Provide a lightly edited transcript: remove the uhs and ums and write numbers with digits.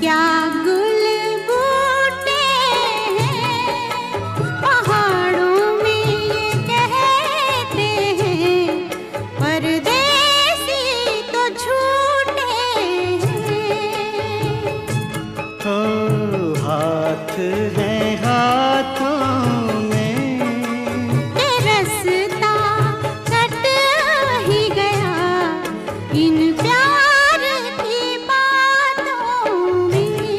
क्या गुल बूटे हैं पहाड़ों में ये कहते हैं, परदेसी तो झूठे हैं। ओ हाथ है